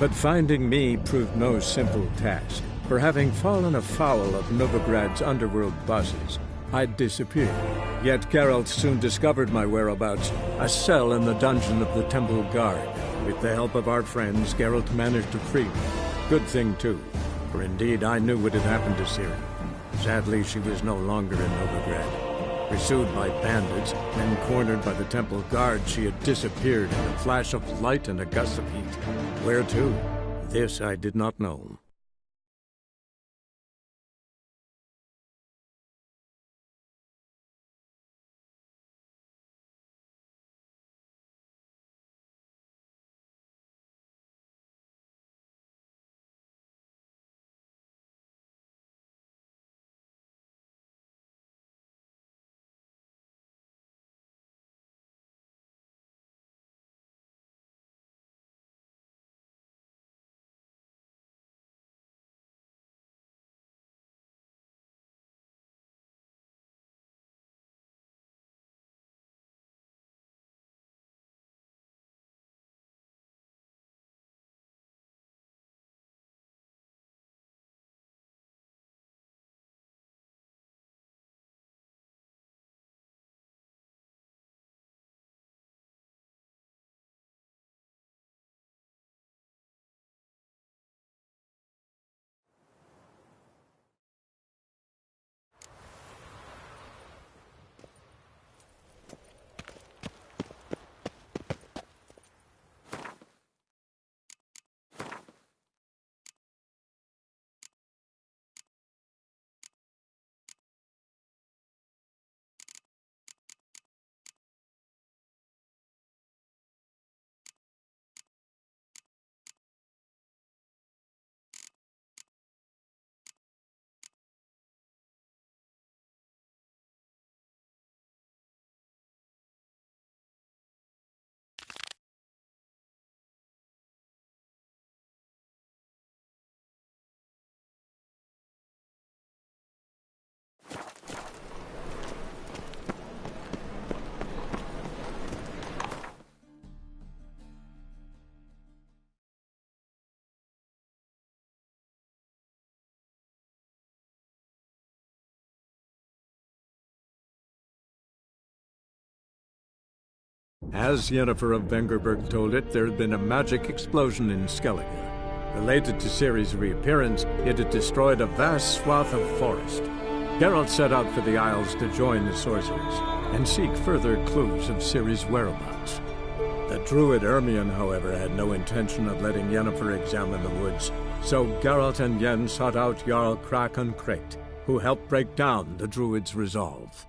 But finding me proved no simple task, for having fallen afoul of Novigrad's underworld bosses, I'd disappeared. Yet Geralt soon discovered my whereabouts, a cell in the dungeon of the Temple Guard. With the help of our friends, Geralt managed to free me. Good thing, too, for indeed I knew what had happened to Ciri. Sadly, she was no longer in Novigrad. Pursued by bandits, then cornered by the Temple Guard, she had disappeared in a flash of light and a gust of heat. Where to? This I did not know. As Yennefer of Vengerberg told it, there had been a magic explosion in Skellige. Related to Ciri's reappearance, it had destroyed a vast swath of forest. Geralt set out for the Isles to join the sorcerers, and seek further clues of Ciri's whereabouts. The druid Ermion, however, had no intention of letting Yennefer examine the woods, so Geralt and Yen sought out Jarl Krakon Krayt, who helped break down the druid's resolve.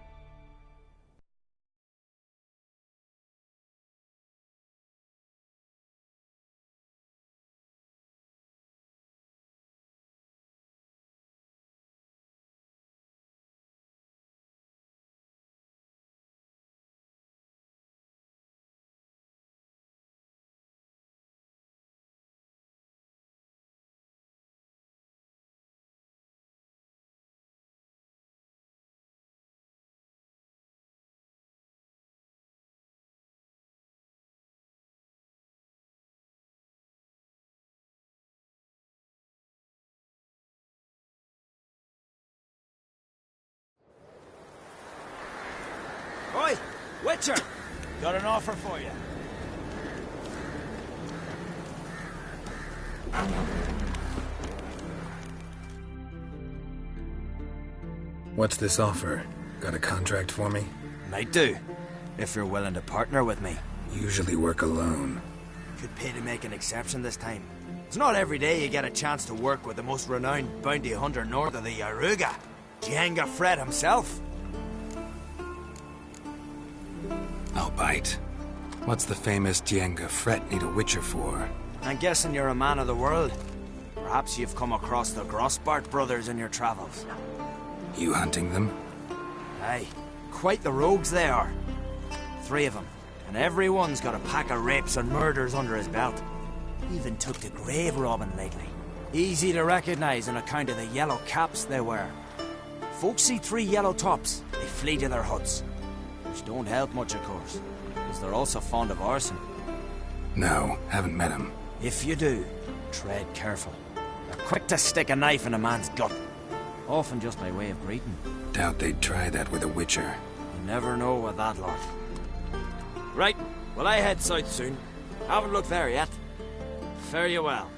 Oi! Witcher! Got an offer for you. What's this offer? Got a contract for me? Might do, if you're willing to partner with me. Usually work alone. Could pay to make an exception this time. It's not every day you get a chance to work with the most renowned bounty hunter north of the Yaruga, Jenga Fred himself. I'll bite. What's the famous Jenga Fred need a witcher for? I'm guessing you're a man of the world. Perhaps you've come across the Grossbart brothers in your travels. You hunting them? Aye, quite the rogues they are. 3 of them, and every one's got a pack of rapes and murders under his belt. Even took to grave robbing lately. Easy to recognize on account of the yellow caps they wear. Folks see 3 yellow tops, they flee to their huts. Which don't help much, of course, because they're also fond of arson. No, haven't met him. If you do, tread careful. They're quick to stick a knife in a man's gut. Often just by way of greeting. Doubt they'd try that with a witcher. You never know with that lot. Right, well I head south soon. Haven't looked there yet. Fare you well.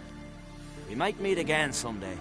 We might meet again someday.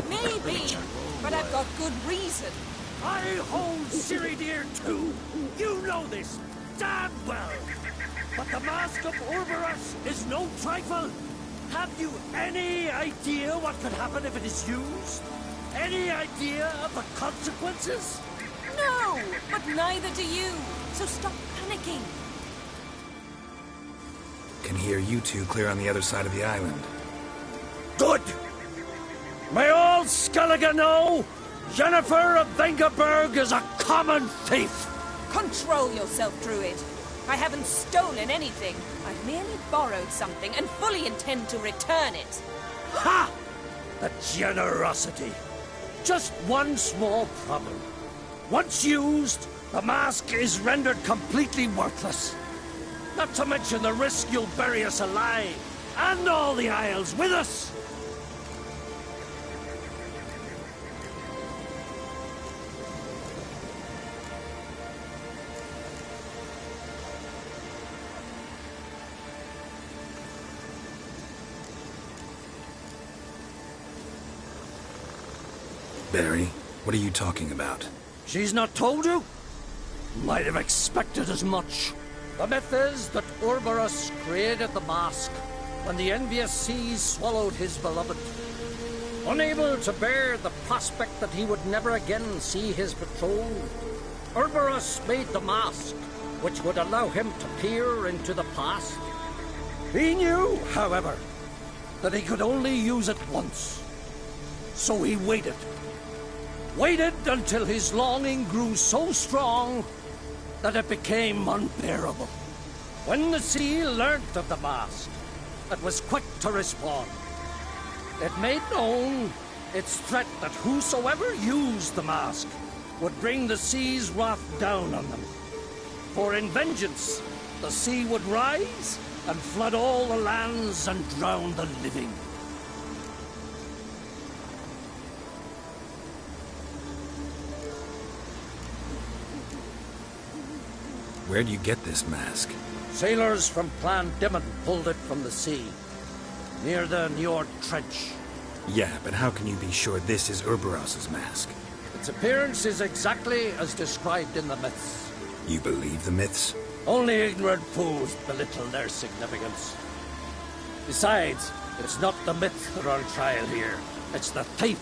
Maybe, but I've got good reason. I hold Ciridir too. You know this damn well. But the Mask of Orboros is no trifle. Have you any idea what could happen if it is used? Any idea of the consequences? No, but neither do you. So stop panicking. Can hear you two clear on the other side of the island. Good! May all Skellige know Jennifer of Vengerberg is a common thief! Control yourself, Druid. I haven't stolen anything. I've merely borrowed something and fully intend to return it. Ha! The generosity. Just one small problem. Once used, the mask is rendered completely worthless. Not to mention the risk you'll bury us alive, and all the Isles with us. Barry, what are you talking about? She's not told you? Might have expected as much. The myth is that Orboros created the mask when the envious seas swallowed his beloved. Unable to bear the prospect that he would never again see his betrothed, Orboros made the mask, which would allow him to peer into the past. He knew, however, that he could only use it once. So he waited. Waited until his longing grew so strong that it became unbearable. When the sea learnt of the mask, it was quick to respond. It made known its threat that whosoever used the mask would bring the sea's wrath down on them. For in vengeance, the sea would rise and flood all the lands and drown the living. Where'd you get this mask? Sailors from Clan Dimon pulled it from the sea, near the Njord Trench. Yeah, but how can you be sure this is Urberos's mask? Its appearance is exactly as described in the myths. You believe the myths? Only ignorant fools belittle their significance. Besides, it's not the myths that are on trial here. It's the thief.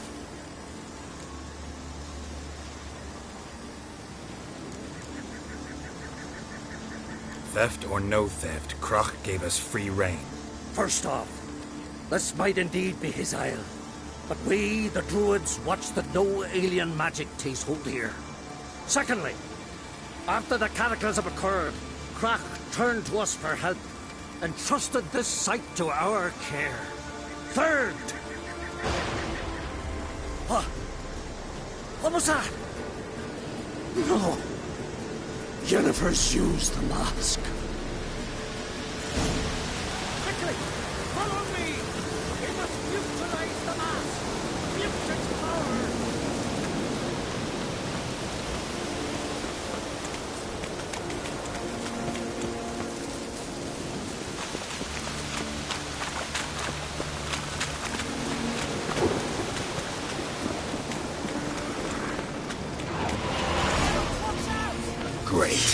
Theft or no theft, Kroch gave us free rein. First off, this might indeed be his isle. But we, the Druids, watch that no alien magic takes hold here. Secondly, after the cataclysm occurred, Kroch turned to us for help and trusted this site to our care. Third... What was that? No. Yennefer's used the mask. Quickly! Follow me! We must utilize the mask! Mute its power! Great.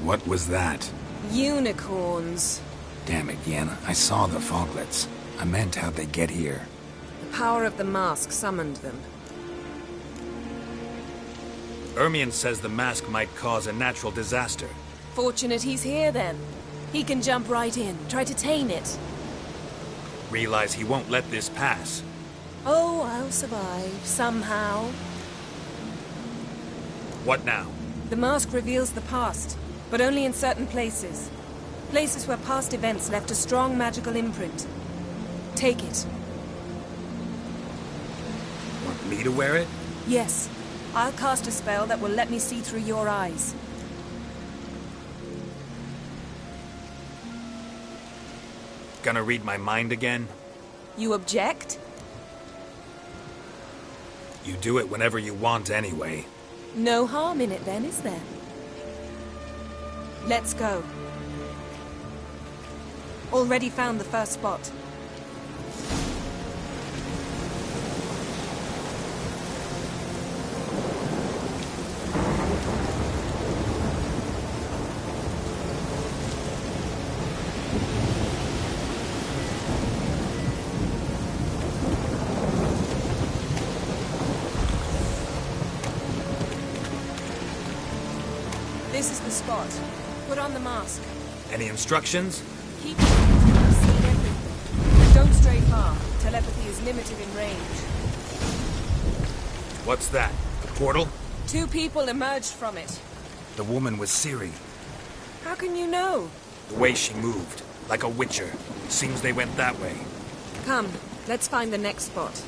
What was that? Unicorns. Damn it, Yenna. I saw the foglets. I meant how'd they get here. The power of the mask summoned them. Ermion says the mask might cause a natural disaster. Fortunate he's here, then. He can jump right in, try to tame it. Realize he won't let this pass. Oh, I'll survive, somehow. What now? The mask reveals the past, but only in certain places. Places where past events left a strong magical imprint. Take it. Want me to wear it? Yes. I'll cast a spell that will let me see through your eyes. Gonna read my mind again? You object? You do it whenever you want anyway. No harm in it then, is there? Let's go. Already found the first spot. This is the spot. Put on the mask. Any instructions? Keep it. I've seen everything. Don't stray far. Telepathy is limited in range. What's that? A portal? 2 people emerged from it. The woman was Ciri. How can you know? The way she moved. Like a witcher. Seems they went that way. Come, let's find the next spot.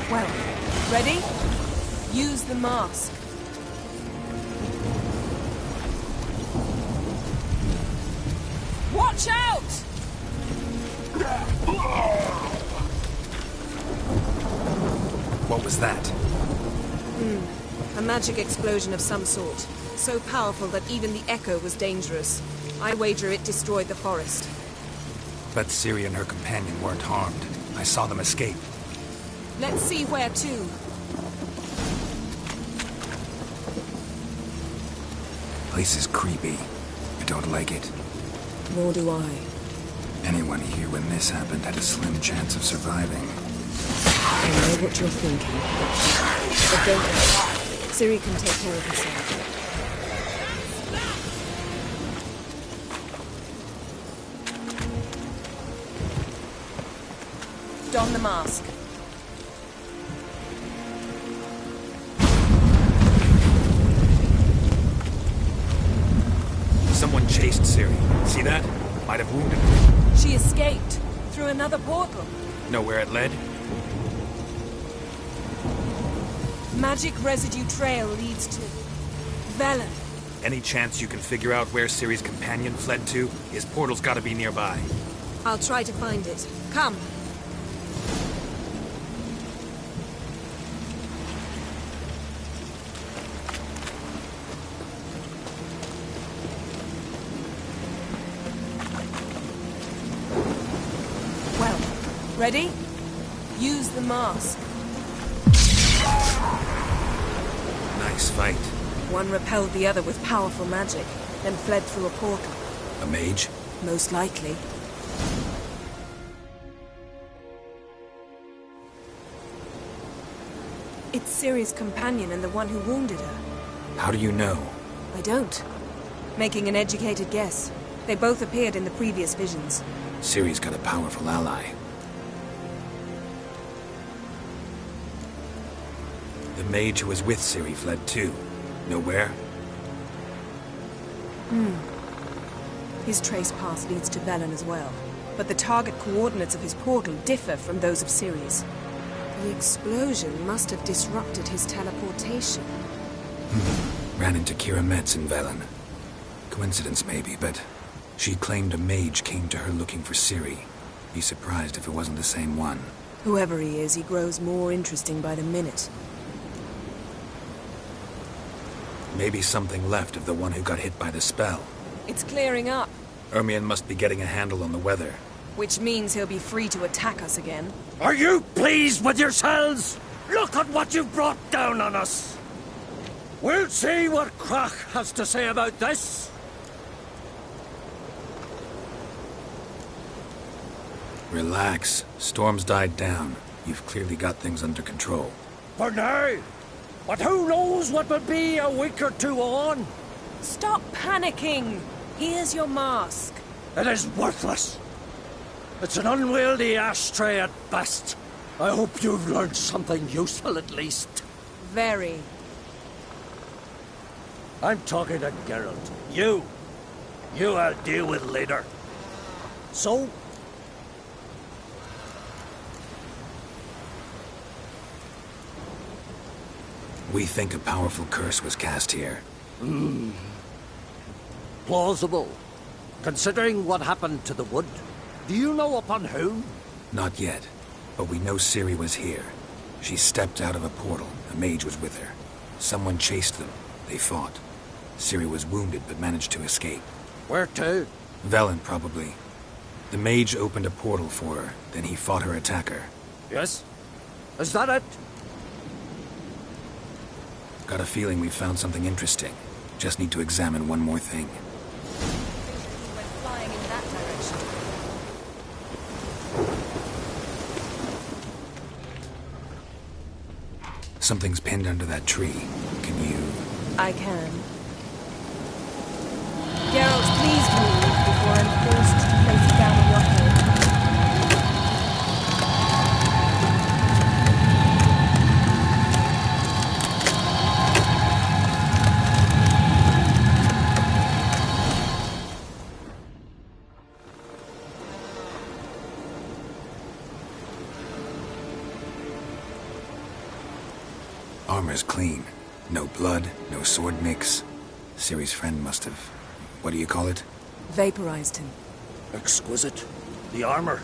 Well, ready? Use the mask. Watch out! What was that? A magic explosion of some sort. So powerful that even the echo was dangerous. I wager it destroyed the forest. Bet Ciri and her companion weren't harmed. I saw them escape. Let's see where to. Place is creepy. I don't like it. Nor do I. Anyone here when this happened had a slim chance of surviving. I know what you're thinking. But don't worry. Ciri can take care of herself. Don the mask. Someone chased Ciri. See that? Might have wounded her. She escaped through another portal. Know where it led? Magic residue trail leads to Velen. Any chance you can figure out where Ciri's companion fled to? His portal's gotta be nearby. I'll try to find it. Come. Well, ready? Use the mask. Nice fight. One repelled the other with powerful magic, then fled through a portal. A mage? Most likely. It's Ciri's companion and the one who wounded her. How do you know? I don't. Making an educated guess. They both appeared in the previous visions. Ciri's got a powerful ally. The mage who was with Ciri fled too. Know where? His trace path leads to Velen as well. But the target coordinates of his portal differ from those of Ciri's. The explosion must have disrupted his teleportation. Ran into Kira Metz in Velen. Coincidence maybe, but she claimed a mage came to her looking for Ciri. Be surprised if it wasn't the same one. Whoever he is, he grows more interesting by the minute. Maybe something left of the one who got hit by the spell. It's clearing up, Ermion must be getting a handle on the weather. which means he'll be free to attack us again. Are you pleased with yourselves? Look at what you've brought down on us. We'll see what Crach has to say about this. Relax. Storm's died down. You've clearly got things under control. For now. But who knows what will be a week or two on? Stop panicking! Here's your mask. It is worthless. It's an unwieldy ashtray at best. I hope you've learned something useful at least. Very. I'm talking to Geralt. You I'll deal with later. So? We think a powerful curse was cast here. Plausible. Considering what happened to the wood. Do you know upon whom? Not yet, but we know Ciri was here. She stepped out of a portal. A mage was with her. Someone chased them. They fought. Ciri was wounded but managed to escape. Where to? Velen, probably. The mage opened a portal for her, then he fought her attacker. Yes? Is that it? Got a feeling we found something interesting. Just need to examine one more thing. Went flying in that direction. Something's pinned under that tree. Can you... I can. Geralt, please move before I'm forced to place it down on your head. Armor's clean. No blood, no sword nicks. Ciri's friend must have... What do you call it? Vaporized him. Exquisite. The armor.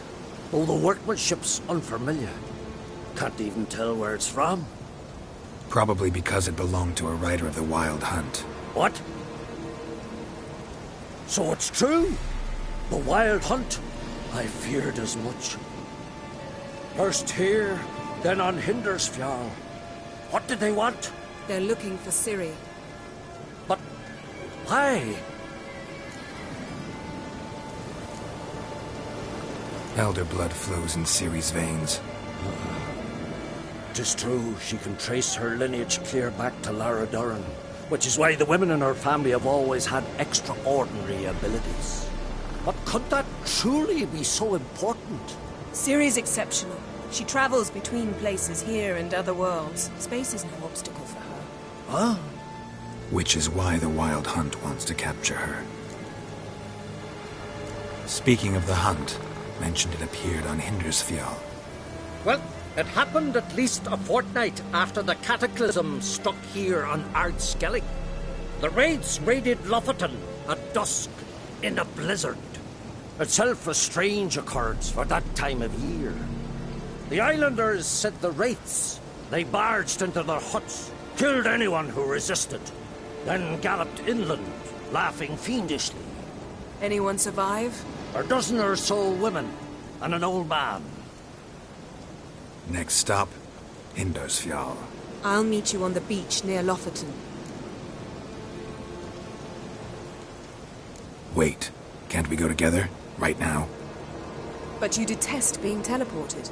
Though the workmanship's unfamiliar. Can't even tell where it's from. Probably because it belonged to a rider of the Wild Hunt. What? So it's true? The Wild Hunt? I feared as much. First here, then on Hindersfjall. What did they want? They're looking for Ciri. But Aye. Elder blood flows in Ciri's veins. 'Tis true, she can trace her lineage clear back to Lara Duran, which is why the women in her family have always had extraordinary abilities. But could that truly be so important? Ciri's exceptional. She travels between places here and other worlds. Space is no obstacle for her. Huh? Which is why the Wild Hunt wants to capture her. Speaking of the hunt, mentioned it appeared on Hindersfjall. Well, it happened at least a fortnight after the cataclysm struck here on Ardskellig. The raids raided Lofoten at dusk in a blizzard. Itself a strange occurrence for that time of year. The islanders said the wraiths. They barged into their huts, killed anyone who resisted, then galloped inland, laughing fiendishly. Anyone survive? A dozen or so women and an old man. Next stop, Hindersfjall. I'll meet you on the beach near Lofoten. Wait, can't we go together? Right now? But you detest being teleported.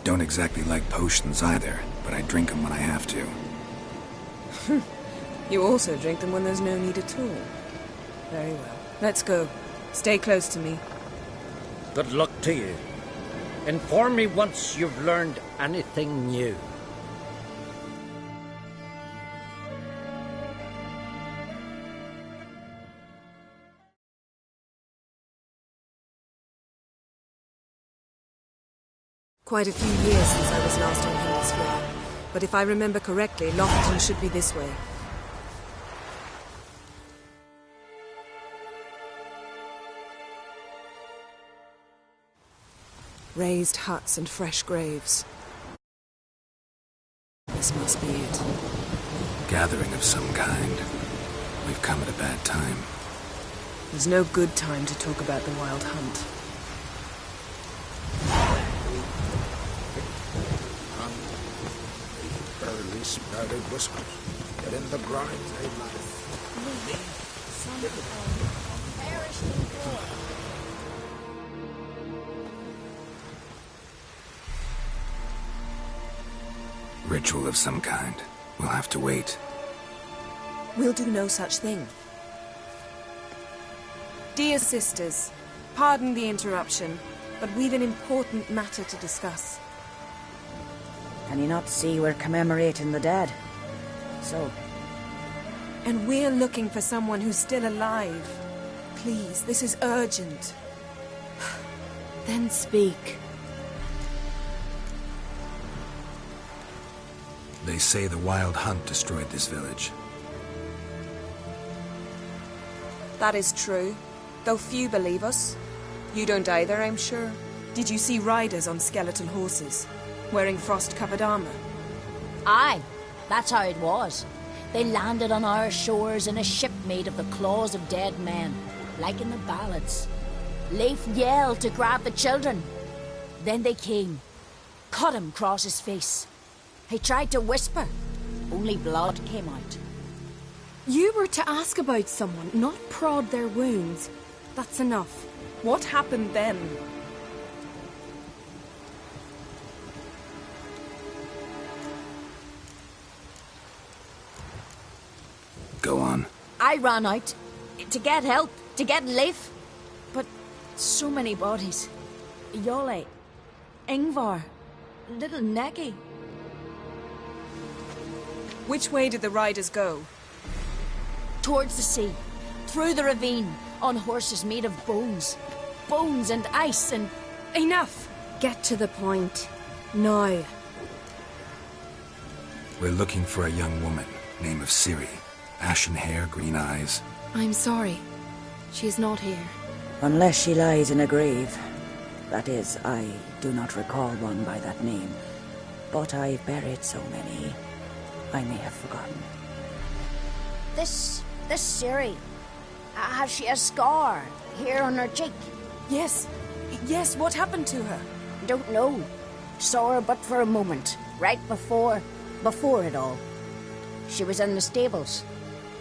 Don't exactly like potions either, but I drink them when I have to. You also drink them when there's no need at all. Very well. Let's go. Stay close to me. Good luck to you. Inform me once you've learned anything new. Quite a few years since I was last on Hindersfjall. But if I remember correctly, Lofoten should be this way. Raised huts and fresh graves. This must be it. Gathering of some kind. We've come at a bad time. There's no good time to talk about the Wild Hunt. Early sprouted whiskers. Get in the grind, they life. Ritual of some kind. We'll have to wait. We'll do no such thing. Dear sisters, pardon the interruption, but we've an important matter to discuss. Can you not see we're commemorating the dead? So, And we're looking for someone who's still alive. Please, this is urgent. then speak. They say the Wild Hunt destroyed this village. That is true, though few believe us. You don't either, I'm sure. Did you see riders on skeletal horses, wearing frost-covered armor? Aye, that's how it was. They landed on our shores in a ship made of the claws of dead men, like in the ballads. Leif yelled to grab the children. Then they came, cut him across his face. He tried to whisper, only blood came out. You were to ask about someone, not prod their wounds. That's enough. What happened then? Go on. I ran out to get help, to get Leif. But so many bodies. Yole, Ingvar, little Necky. Which way did the riders go? Towards the sea, through the ravine, on horses made of bones. Bones and ice and... Enough! Get to the point. Now. We're looking for a young woman, name of Ciri. Ashen hair, green eyes. I'm sorry. She's not here. Unless she lies in a grave. That is, I do not recall one by that name. But I've buried so many, I may have forgotten. This Ciri, has she a scar here on her cheek? Yes, what happened to her? Don't know. Saw her but for a moment, right before it all. She was in the stables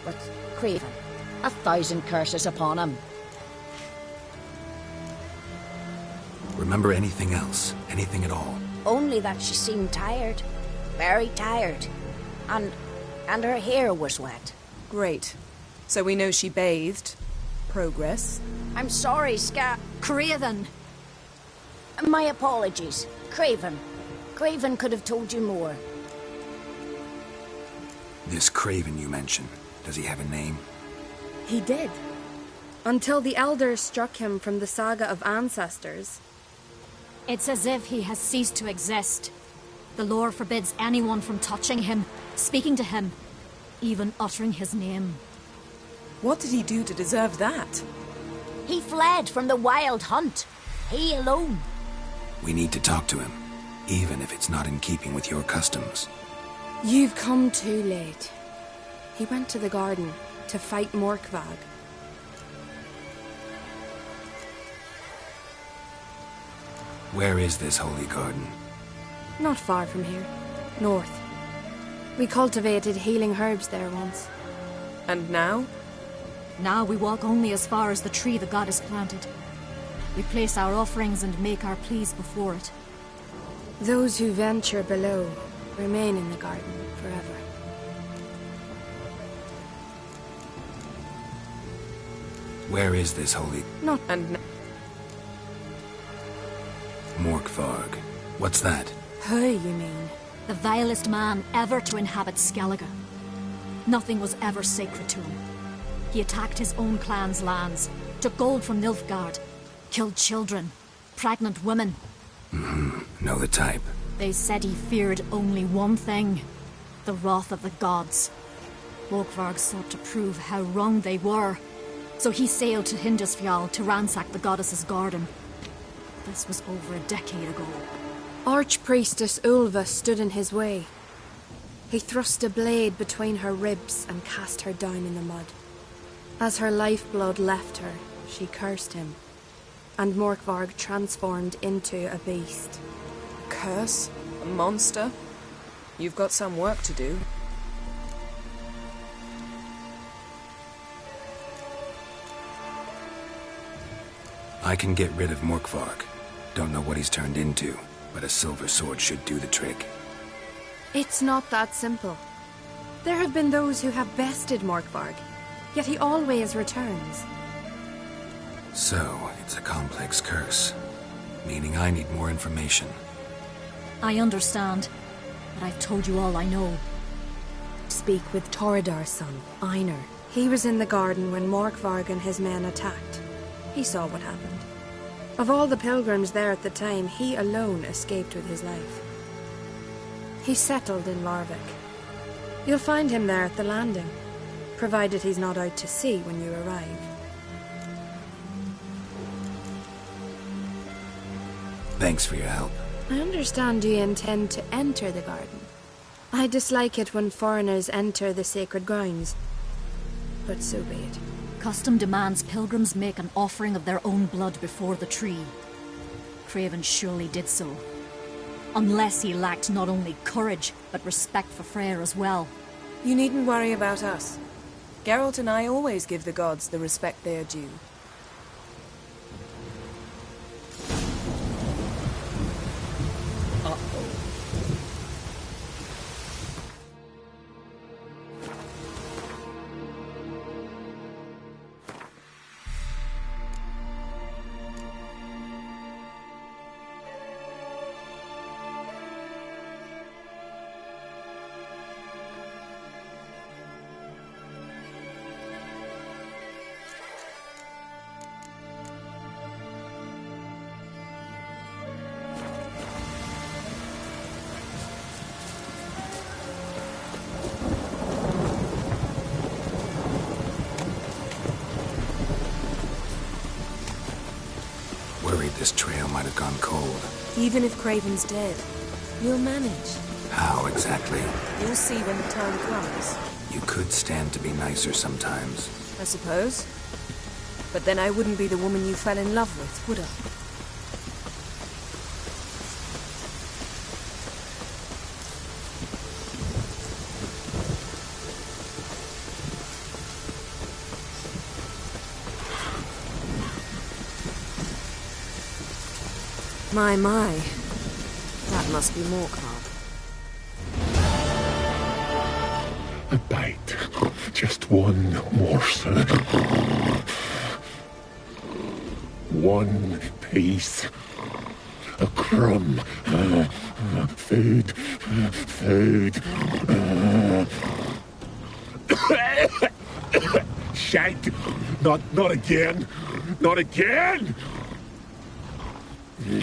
with Craven. 1,000 curses upon him. Remember anything else? Anything at all? Only that she seemed tired. Very tired. And her hair was wet. Great. So we know she bathed. Progress. I'm sorry, Craven. My apologies. Craven. Craven could have told you more. This Craven you mentioned, does he have a name? He did. Until the elders struck him from the saga of ancestors. It's as if he has ceased to exist. The lore forbids anyone from touching him, speaking to him, even uttering his name. What did he do to deserve that? He fled from the wild hunt. He alone. We need to talk to him, even if it's not in keeping with your customs. You've come too late. He went to the garden to fight Morkvag. Where is this holy garden? Not far from here. North. We cultivated healing herbs there once. And now? Now we walk only as far as the tree the goddess planted. We place our offerings and make our pleas before it. Those who venture below remain in the garden forever. Where is this holy... Not... And Morkvarg. What's that? Who, you mean? The vilest man ever to inhabit Skellige. Nothing was ever sacred to him. He attacked his own clan's lands, took gold from Nilfgaard, killed children, pregnant women. Know the type. They said he feared only one thing, the wrath of the gods. Morkvarg sought to prove how wrong they were, so he sailed to Hindisfjall to ransack the goddess's garden. This was over a decade ago. Archpriestess Ulva stood in his way. He thrust a blade between her ribs and cast her down in the mud. As her lifeblood left her, she cursed him, and Morkvarg transformed into a beast. a curse? A monster? You've got some work to do. I can get rid of Morkvarg. Don't know what he's turned into, but a silver sword should do the trick. It's not that simple. There have been those who have bested Morkvarg, yet he always returns. So, it's a complex curse, meaning I need more information. I understand, but I've told you all I know. Speak with Toredar's son, Einar. He was in the garden when Morkvarg and his men attacked. He saw what happened. Of all the pilgrims there at the time, he alone escaped with his life. He settled in Larvik. You'll find him there at the landing, provided he's not out to sea when you arrive. Thanks for your help. I understand you intend to enter the garden. I dislike it when foreigners enter the sacred grounds, but so be it. Custom demands pilgrims make an offering of their own blood before the tree. Craven surely did so. Unless he lacked not only courage, but respect for Freyr as well. You needn't worry about us. Geralt and I always give the gods the respect they are due. This trail might have gone cold. Even if Craven's dead, you'll manage. How exactly? You'll see when the time comes. You could stand to be nicer sometimes. I suppose. But then I wouldn't be the woman you fell in love with, would I? My. That must be Morcarb. A bite. Just one morsel. One piece. A crumb. Food. Food. Shite. Not again. Not again. He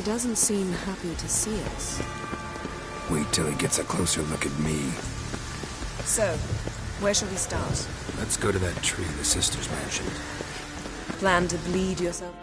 doesn't seem happy to see us. Wait till he gets a closer look at me. So, where shall we start? Let's go to that tree the sisters mentioned. Plan to bleed yourself?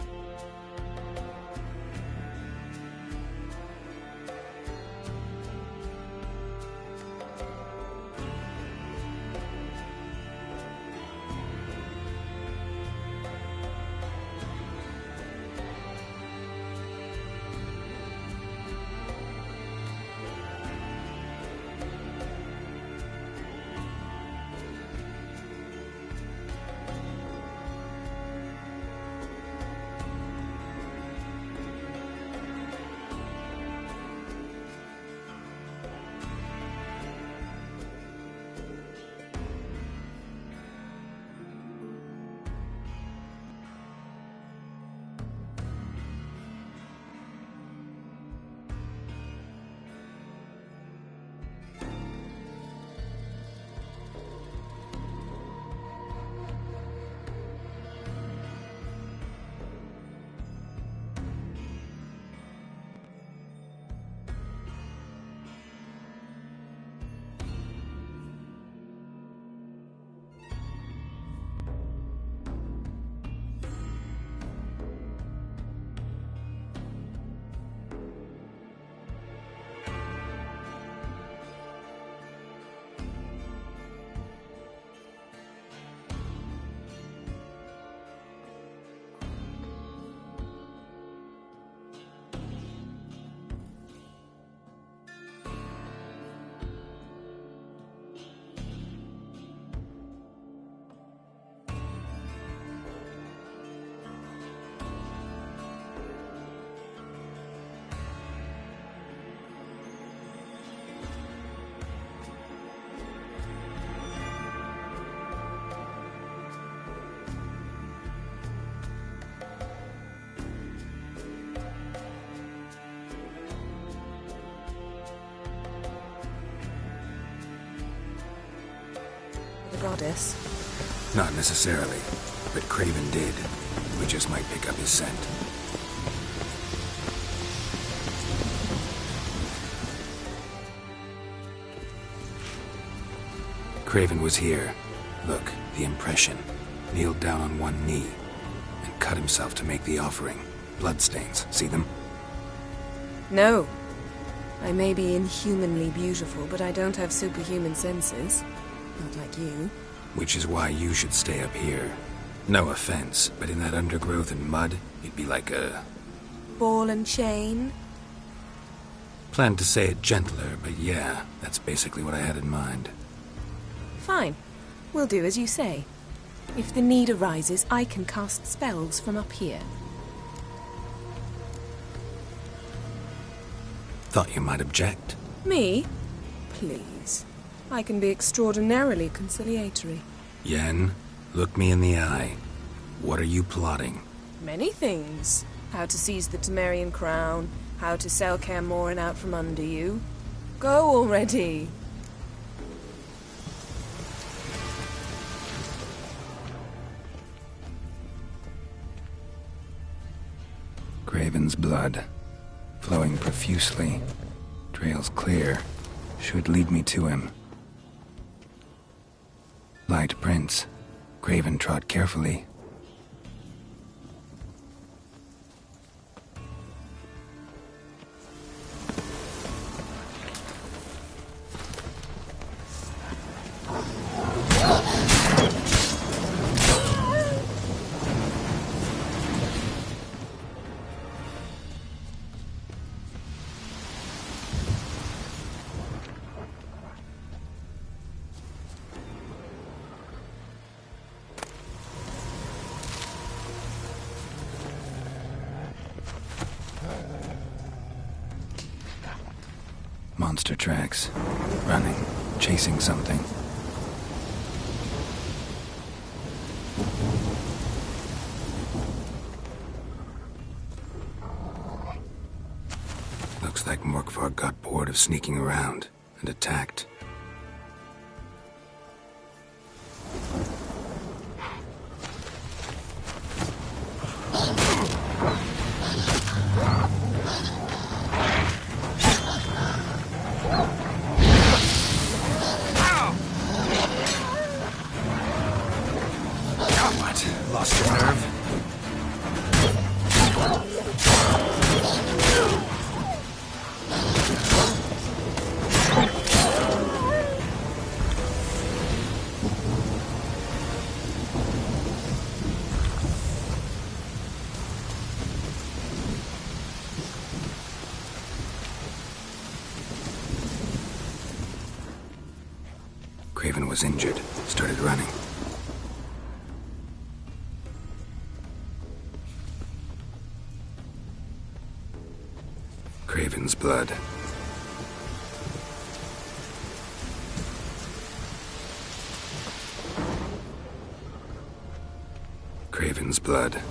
Goddess? Not necessarily, but Craven did. We just might pick up his scent. Craven was here. Look, the impression. Kneeled down on one knee and cut himself to make the offering. Bloodstains, see them? No. I may be inhumanly beautiful, but I don't have superhuman senses. Not like you. Which is why you should stay up here. No offense, but in that undergrowth and mud, you'd be like a... ball and chain? Planned to say it gentler, but yeah, that's basically what I had in mind. Fine. We'll do as you say. If the need arises, I can cast spells from up here. Thought you might object. Me? Please. I can be extraordinarily conciliatory. Yen, look me in the eye. What are you plotting? Many things. How to seize the Temerian crown, how to sell Kaer Morhen out from under you. Go already! Craven's blood, flowing profusely. Trails clear. Should lead me to him. Light prints. Craven trod carefully. Monster tracks. Running. Chasing something. Looks like Morkvarg got bored of sneaking around and attacked. Lost your nerve? Craven was injured, started running. Craven's blood. Craven's blood.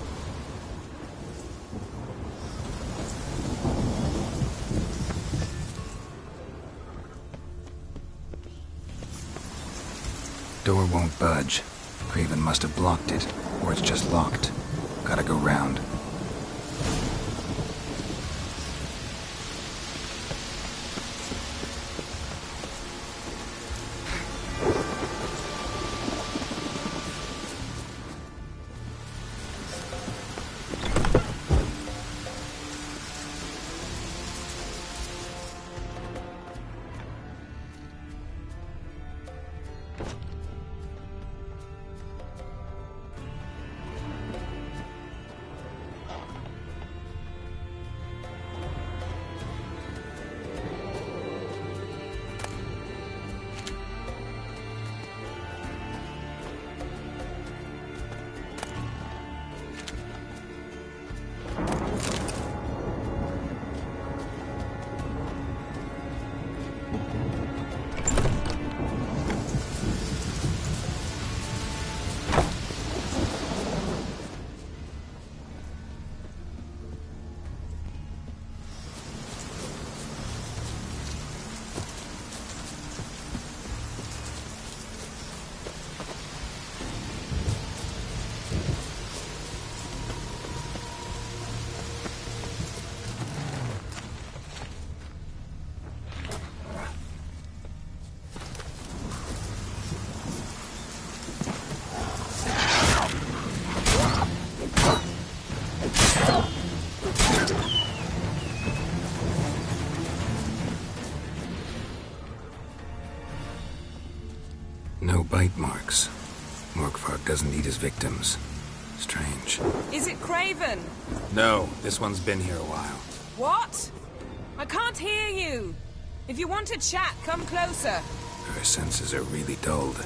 Door won't budge. Craven must have blocked it, or it's just locked. Gotta go round. No bite marks. Morkvarg doesn't eat his victims. Strange. Is it Craven? No, this one's been here a while. What? I can't hear you. If you want to chat, come closer. Her senses are really dulled.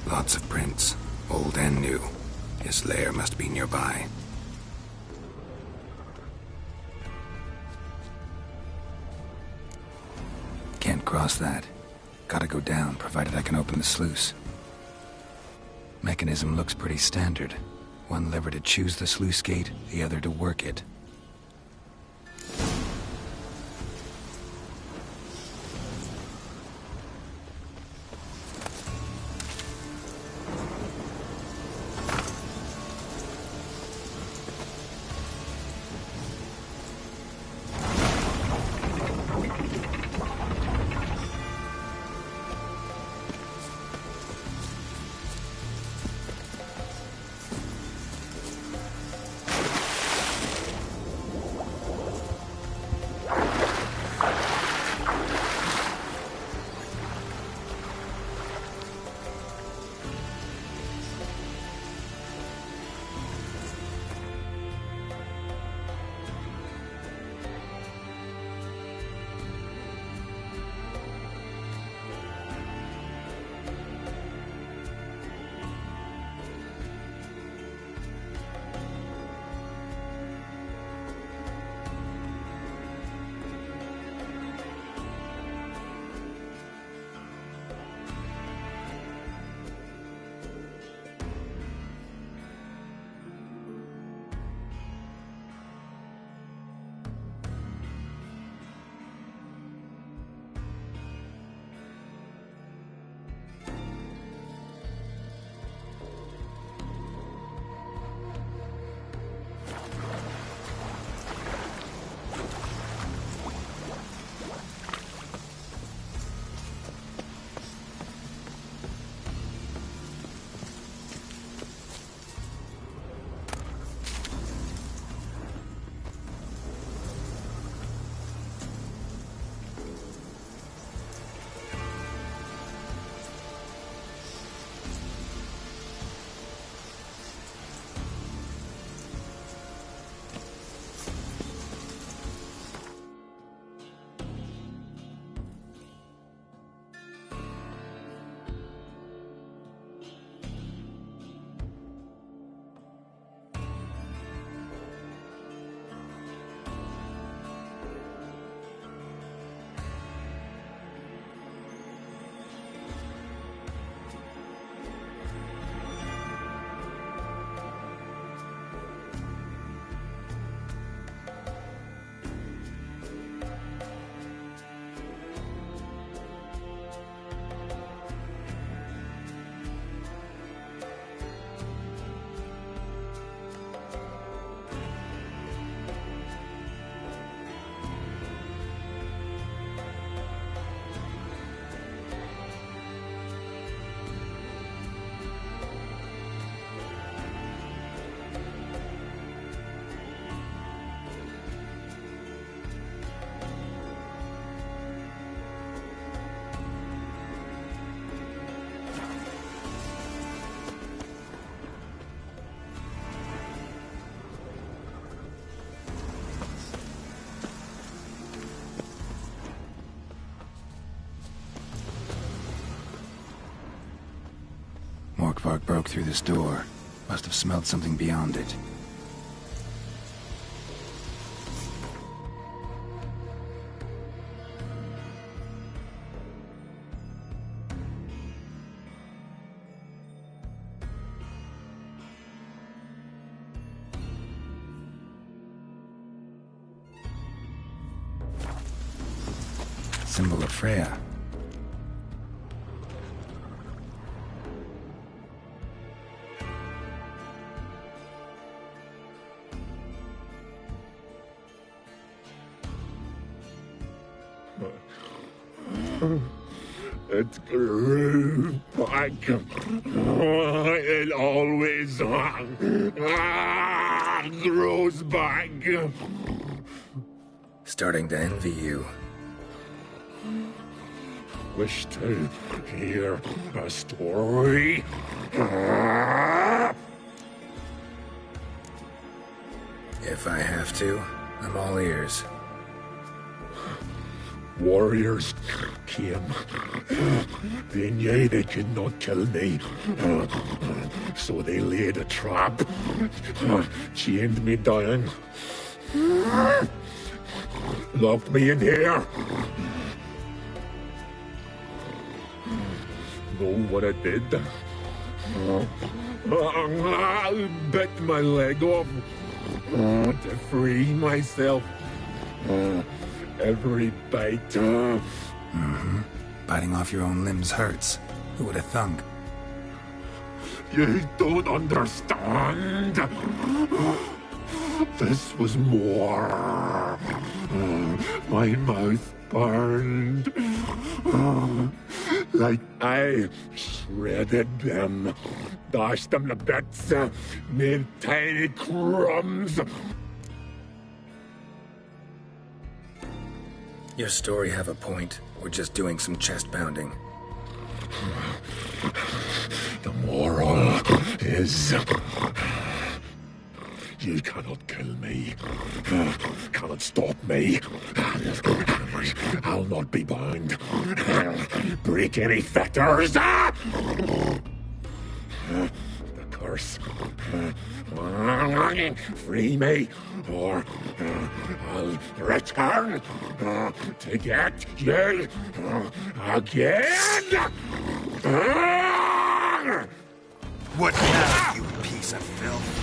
Lots of prints, old and new. His lair must be nearby. Can't cross that. Gotta go down, provided I can open the sluice. Mechanism looks pretty standard. One lever to choose the sluice gate, the other to work it. Morkvarg broke through this door. Must have smelled something beyond it. Symbol of Freya. It grew back. It always grows back. Starting to envy you. Wish to hear a story? If I have to, I'm all ears. Warriors came. They knew they could not kill me. So they laid a trap. Chained me down. Locked me in here. Know what I did? I bit my leg off to free myself. Every bite. Mm-hmm. Biting off your own limbs hurts. Who would have thunk? You don't understand. This was more. My mouth burned. Like I shredded them. Dashed them to bits. Made tiny crumbs. Your story have a point. We're just doing some chest pounding. The moral is... You cannot kill me. Cannot stop me. I'll not be bound. Break any fetters. The curse. Free me, or I'll return to get you again. What now, you piece of filth?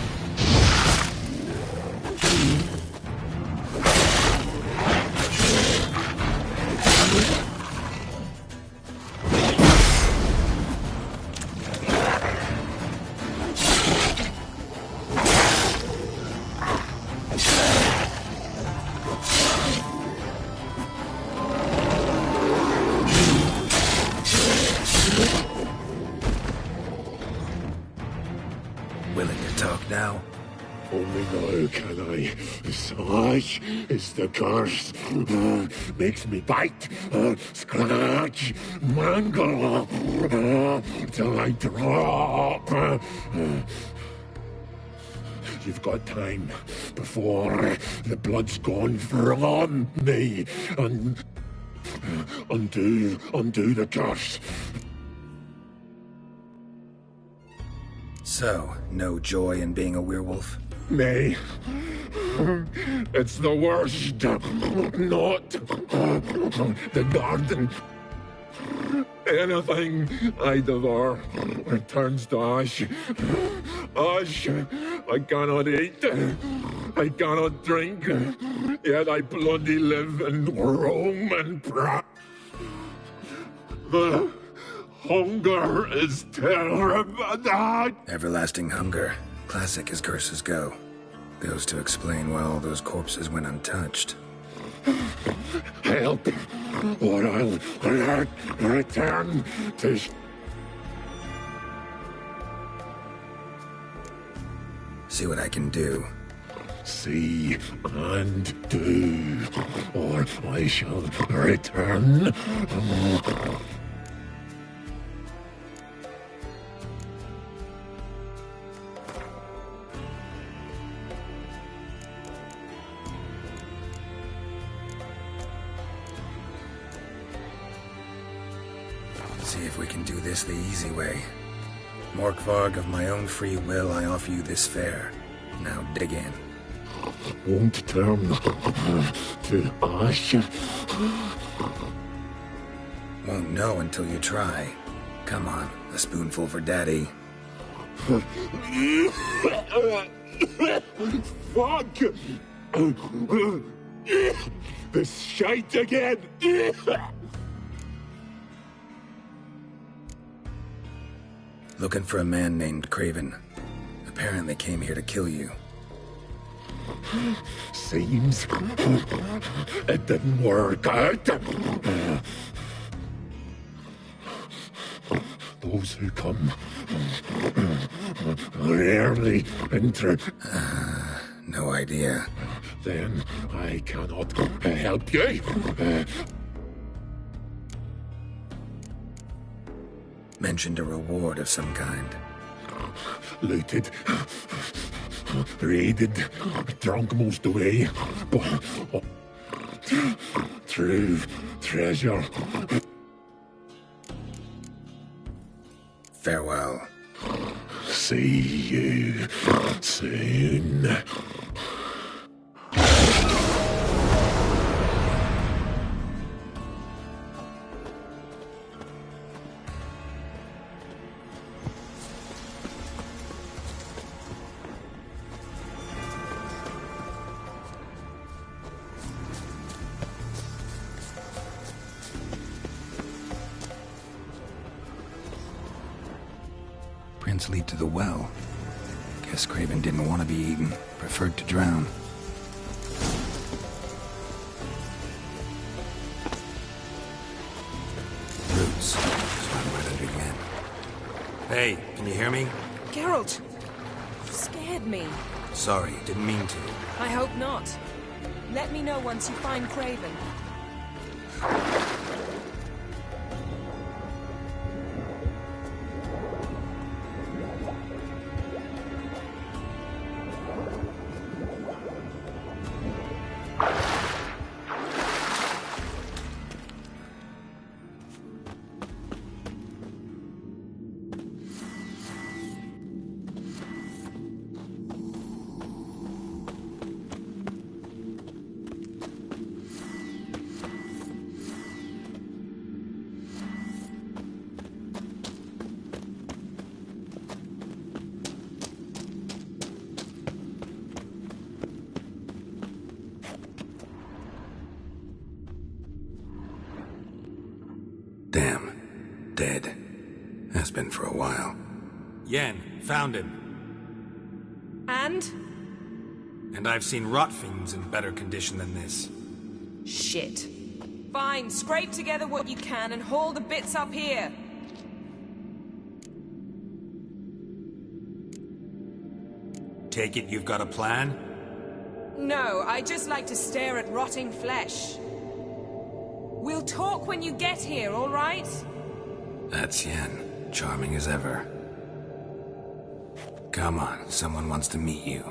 Willing to talk now? Only now can I. Such is the curse. Makes me bite, scratch, mangle, till I drop. You've got time before the blood's gone from me, and undo the curse. So, no joy in being a werewolf? Nay. It's the worst. Not the garden. Anything I devour returns to ash. Ash I cannot eat. I cannot drink. Yet I bloody live and roam and prowl. The hunger is terrible. Everlasting hunger. Classic as curses go. Goes to explain why all those corpses went untouched. Help, or I'll return to... See what I can do. See and do, or I shall return. See if we can do this the easy way. Morkvarg, of my own free will, I offer you this fare. Now dig in. Won't turn to ash. Won't know until you try. Come on, a spoonful for Daddy. Fuck! This shite again! Looking for a man named Craven. Apparently came here to kill you. Seems it didn't work out. Those who come rarely enter. No idea. Then I cannot help you. Mentioned a reward of some kind. Looted, raided, drunk most away. True treasure. Farewell. See you soon. Prints lead to the well. Guess Craven didn't want to be eaten, preferred to drown. Roots. Swam right under the end. Hey, can you hear me? Geralt! You scared me. Sorry, didn't mean to. I hope not. Let me know once you find Craven. Damn. Dead. Has been for a while. Yen, found him. And? And I've seen rot fiends in better condition than this. Shit. Fine, scrape together what you can and haul the bits up here. Take it you've got a plan? No, I just like to stare at rotting flesh. We'll talk when you get here, all right? That's Yen. Charming as ever. Come on, someone wants to meet you.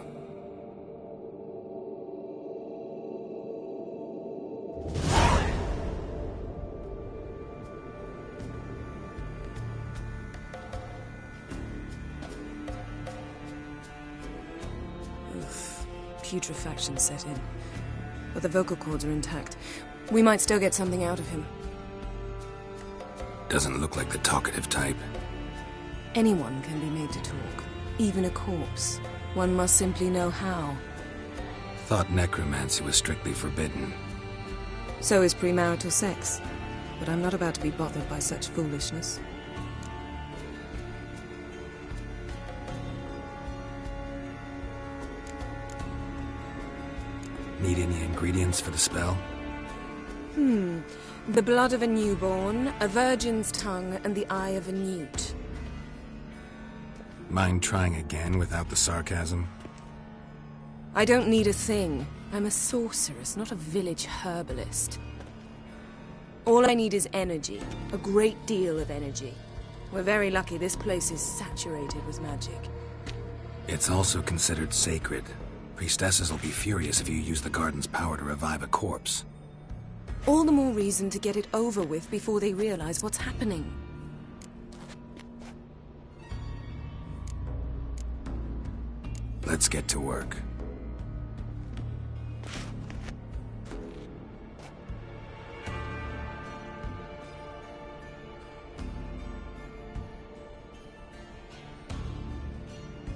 Oof. Putrefaction set in. But the vocal cords are intact. We might still get something out of him. Doesn't look like the talkative type. Anyone can be made to talk. Even a corpse. One must simply know how. Thought necromancy was strictly forbidden. So is premarital sex. But I'm not about to be bothered by such foolishness. Need any ingredients for the spell? The blood of a newborn, a virgin's tongue, and the eye of a newt. Mind trying again without the sarcasm? I don't need a thing. I'm a sorceress, not a village herbalist. All I need is energy. A great deal of energy. We're very lucky this place is saturated with magic. It's also considered sacred. Priestesses will be furious if you use the garden's power to revive a corpse. All the more reason to get it over with before they realize what's happening. Let's get to work.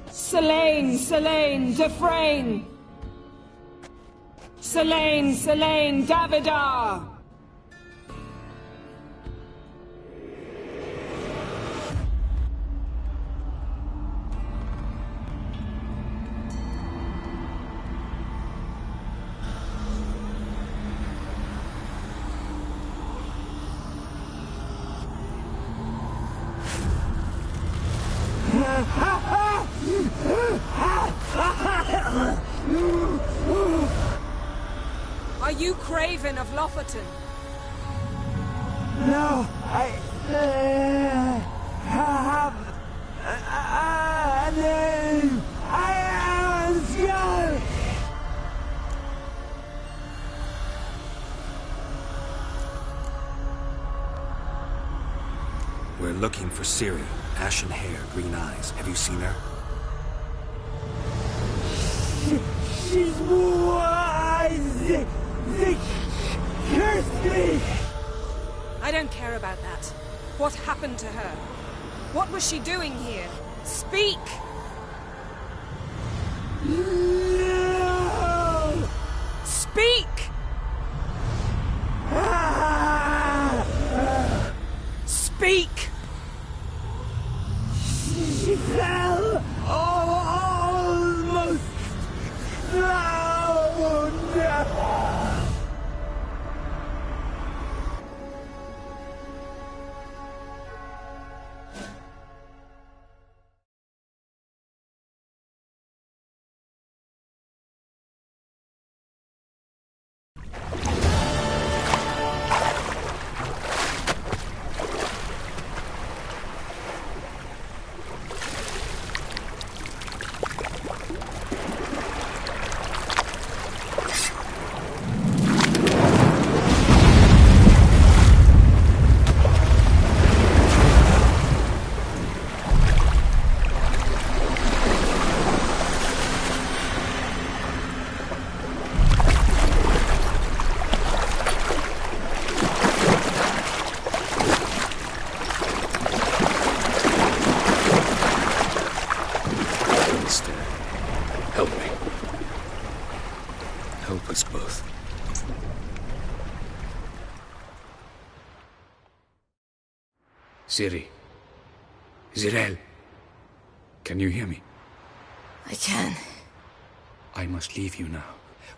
Selene, Selene, Dufresne! Selene, Selene, Davidar! Are you Craven of Lofoten? No, I have a name. I am Skjall. We're looking for Ciri. Ashen hair, green eyes. Have you seen her? She's wise. They cursed me. I don't care about that. What happened to her? What was she doing here? Speak! No! Speak! Speak! She fell almost drowned. Help me. Help us both. Ciri. Zirael. Can you hear me? I can. I must leave you now.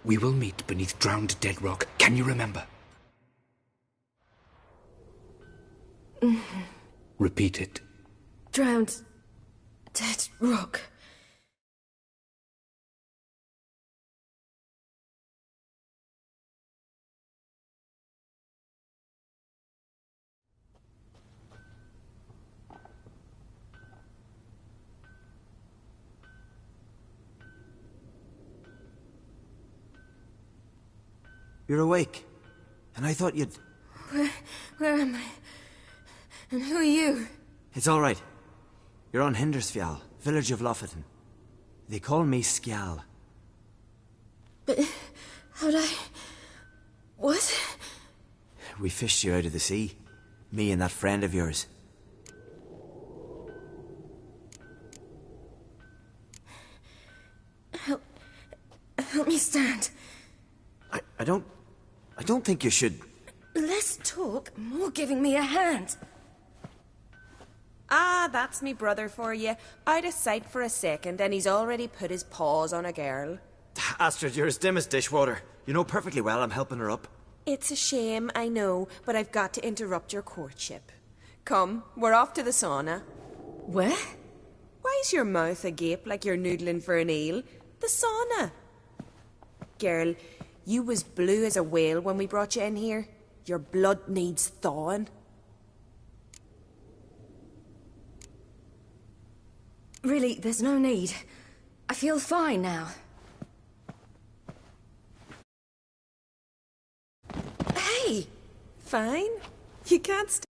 We will meet beneath drowned dead rock. Can you remember? Repeat it. Drowned. Dead rock. You're awake. And I thought you'd... Where am I? And who are you? It's all right. You're on Hindersfjall, village of Lofoten. They call me Skjall. But how'd I... What? We fished you out of the sea. Me and that friend of yours. Help me stand. I don't think you should... Less talk, more giving me a hand. Ah, that's me brother for you. I'd a sight for a second, and he's already put his paws on a girl. Astrid, you're as dim as dishwater. You know perfectly well I'm helping her up. It's a shame, I know, but I've got to interrupt your courtship. Come, we're off to the sauna. Where? Why's your mouth agape like you're noodling for an eel? The sauna. Girl, you was blue as a whale when we brought you in here. Your blood needs thawing. Really, there's no need. I feel fine now. Hey! Fine? You can't stay.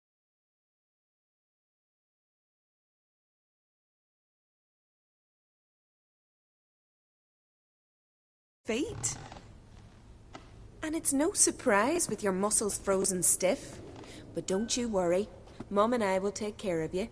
fate. And it's no surprise with your muscles frozen stiff. But don't you worry. Mum and I will take care of you.